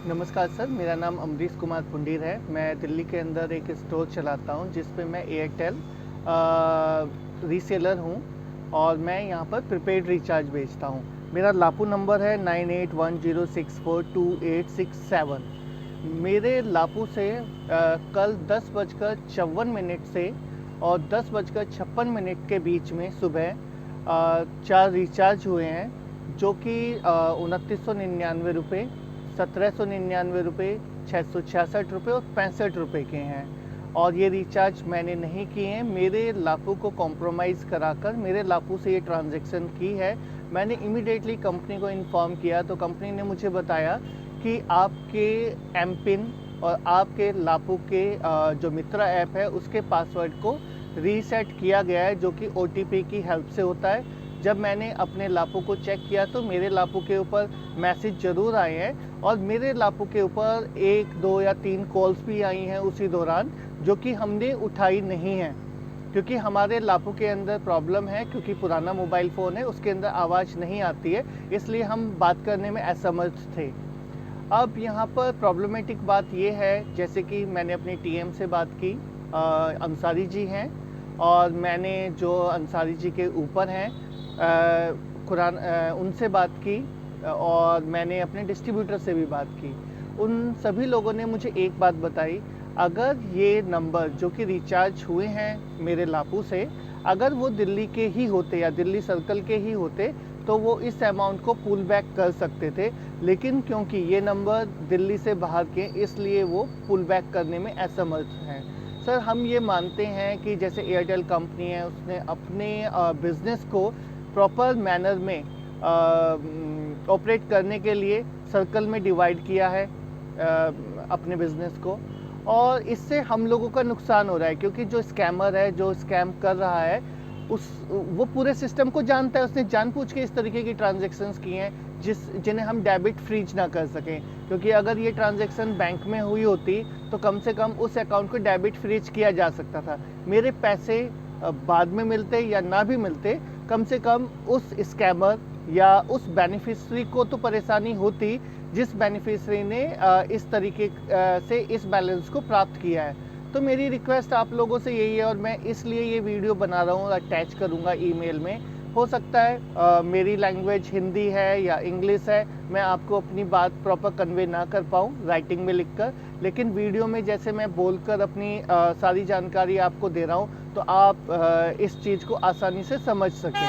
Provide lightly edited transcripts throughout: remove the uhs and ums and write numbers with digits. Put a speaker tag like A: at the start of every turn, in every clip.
A: नमस्कार सर, मेरा नाम अमरीश कुमार पुंडीर है। मैं दिल्ली के अंदर एक स्टोर चलाता हूँ जिस पे मैं एयरटेल रीसेलर हूँ और मैं यहाँ पर प्रीपेड रिचार्ज बेचता हूँ। मेरा लापू नंबर है 9810642867। मेरे लापू से कल 10:54 से और 10:56 के बीच में सुबह 4 रिचार्ज हुए हैं, जो कि 2999 रुपये, 1799 रुपये, 666 रुपये और 65 रुपये के हैं। और ये रिचार्ज मैंने नहीं किए हैं, मेरे लापू को कॉम्प्रोमाइज़ कराकर मेरे लापू से ये ट्रांजैक्शन की है। मैंने इमीडिएटली कंपनी को इन्फॉर्म किया तो कंपनी ने मुझे बताया कि आपके एम पिन और आपके लापू के जो मित्रा ऐप है उसके पासवर्ड को रीसेट किया गया है, जो कि OTP की हेल्प से होता है। जब मैंने अपने लापू को चेक किया तो मेरे लापू के ऊपर मैसेज ज़रूर आए हैं और मेरे लापू के ऊपर 1, 2 या 3 कॉल्स भी आई हैं उसी दौरान, जो कि हमने उठाई नहीं हैं, क्योंकि हमारे लापू के अंदर प्रॉब्लम है, क्योंकि पुराना मोबाइल फ़ोन है उसके अंदर आवाज़ नहीं आती है, इसलिए हम बात करने में असमर्थ थे। अब यहाँ पर प्रॉब्लमेटिक बात ये है, जैसे कि मैंने अपनी TM से बात की, अंसारी जी हैं, और मैंने जो अंसारी जी के ऊपर हैं उनसे बात की, और मैंने अपने डिस्ट्रीब्यूटर से भी बात की। उन सभी लोगों ने मुझे एक बात बताई, अगर ये नंबर जो कि रिचार्ज हुए हैं मेरे लापू से, अगर वो दिल्ली के ही होते या दिल्ली सर्कल के ही होते तो वो इस अमाउंट को पुल बैक कर सकते थे, लेकिन क्योंकि ये नंबर दिल्ली से बाहर के, इसलिए वो पुल बैक करने में असमर्थ हैं। सर, हम ये मानते हैं कि जैसे एयरटेल कंपनी है, उसने अपने बिज़नेस को प्रॉपर मैनर में ऑपरेट करने के लिए सर्कल में डिवाइड किया है अपने बिज़नेस को, और इससे हम लोगों का नुकसान हो रहा है, क्योंकि जो स्कैमर है, जो स्कैम कर रहा है, वो पूरे सिस्टम को जानता है। उसने जानबूझ के इस तरीके की ट्रांजैक्शंस की हैं जिन्हें हम डेबिट फ्रीज ना कर सकें, क्योंकि अगर ये ट्रांजैक्शन बैंक में हुई होती तो कम से कम उस अकाउंट को डेबिट फ्रीज किया जा सकता था। मेरे पैसे बाद में मिलते या ना भी मिलते, कम से कम उस स्कैमर या उस बेनिफिशरी को तो परेशानी होती जिस बेनिफिशरी ने इस तरीके से इस बैलेंस को प्राप्त किया है। तो मेरी रिक्वेस्ट आप लोगों से यही है, और मैं इसलिए ये वीडियो बना रहा हूँ, अटैच करूँगा ईमेल में। हो सकता है मेरी लैंग्वेज हिंदी है या इंग्लिश है, मैं आपको अपनी बात प्रॉपर कन्वे ना कर पाऊँ राइटिंग में लिखकर, लेकिन वीडियो में जैसे मैं बोलकर अपनी सारी जानकारी आपको दे रहा हूँ, तो आप इस चीज़ को आसानी से समझ सकें।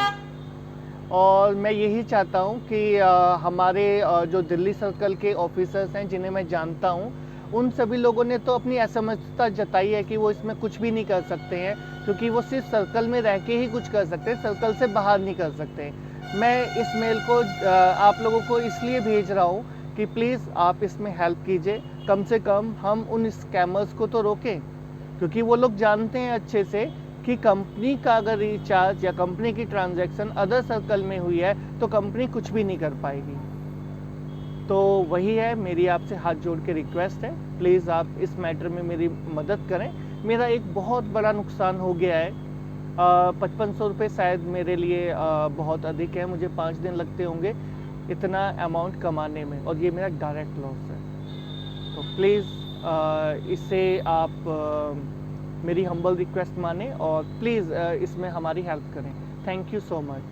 A: और मैं यही चाहता हूँ कि हमारे जो दिल्ली सर्कल के ऑफिसर्स हैं, जिन्हें मैं जानता हूँ, उन सभी लोगों ने तो अपनी असमर्थता जताई है कि वो इसमें कुछ भी नहीं कर सकते हैं, क्योंकि वो सिर्फ सर्कल में रह के ही कुछ कर सकते हैं, सर्कल से बाहर नहीं कर सकते। मैं इस मेल को आप लोगों को इसलिए भेज रहा हूँ कि प्लीज़ आप इसमें हेल्प कीजिए, कम से कम हम उन स्कैमर्स को तो रोकें, क्योंकि वो लोग जानते हैं अच्छे से कि कंपनी का अगर रिचार्ज या कंपनी की ट्रांजैक्शन अदर सर्कल में हुई है तो कंपनी कुछ भी नहीं कर पाएगी। तो वही है, मेरी आपसे हाथ जोड़ के रिक्वेस्ट है, प्लीज़ आप इस मैटर में मेरी मदद करें। मेरा एक बहुत बड़ा नुकसान हो गया है, 5500 रुपये शायद मेरे लिए बहुत अधिक है, मुझे 5 दिन लगते होंगे इतना अमाउंट कमाने में, और ये मेरा डायरेक्ट लॉस है। तो प्लीज़ इससे आप मेरी हम्बल रिक्वेस्ट माने और प्लीज़ इसमें हमारी हेल्प करें। Thank you so much.